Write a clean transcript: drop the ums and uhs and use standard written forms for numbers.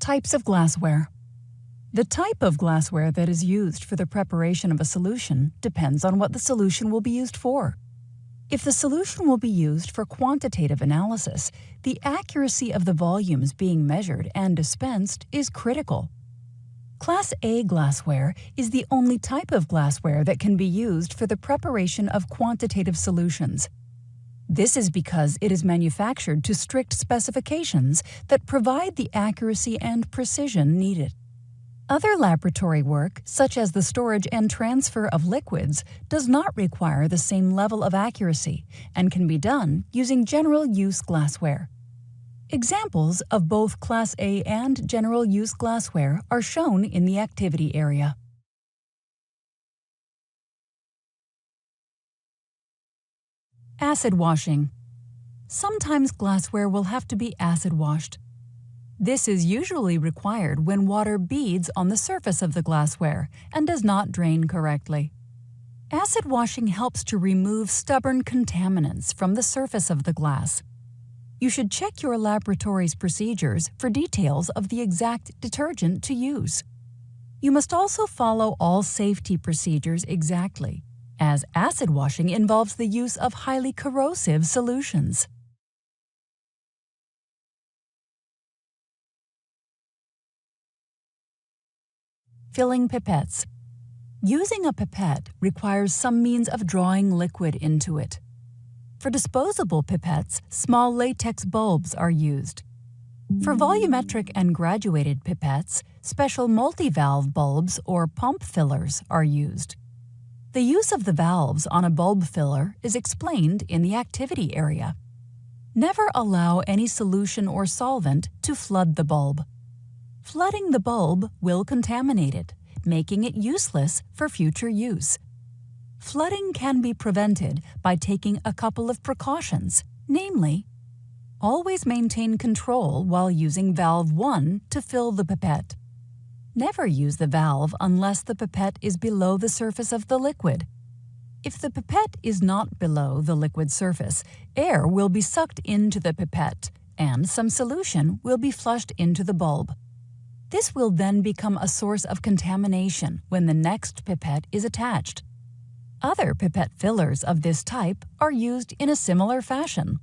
Types of glassware. The type of glassware that is used for the preparation of a solution depends on what the solution will be used for. If the solution will be used for quantitative analysis, the accuracy of the volumes being measured and dispensed is critical. Class A glassware is the only type of glassware that can be used for the preparation of quantitative solutions. This is because it is manufactured to strict specifications that provide the accuracy and precision needed. Other laboratory work, such as the storage and transfer of liquids, does not require the same level of accuracy and can be done using general-use glassware. Examples of both Class A and general-use glassware are shown in the activity area. Acid washing. Sometimes glassware will have to be acid washed. This is usually required when water beads on the surface of the glassware and does not drain correctly. Acid washing helps to remove stubborn contaminants from the surface of the glass. You should check your laboratory's procedures for details of the exact detergent to use. You must also follow all safety procedures exactly, as acid washing involves the use of highly corrosive solutions. Filling pipettes. Using a pipette requires some means of drawing liquid into it. For disposable pipettes, small latex bulbs are used. For volumetric and graduated pipettes, special multi-valve bulbs or pump fillers are used. The use of the valves on a bulb filler is explained in the activity area. Never allow any solution or solvent to flood the bulb. Flooding the bulb will contaminate it, making it useless for future use. Flooding can be prevented by taking a couple of precautions, namely, always maintain control while using valve 1 to fill the pipette. Never use the valve unless the pipette is below the surface of the liquid. If the pipette is not below the liquid surface, air will be sucked into the pipette and some solution will be flushed into the bulb. This will then become a source of contamination when the next pipette is attached. Other pipette fillers of this type are used in a similar fashion.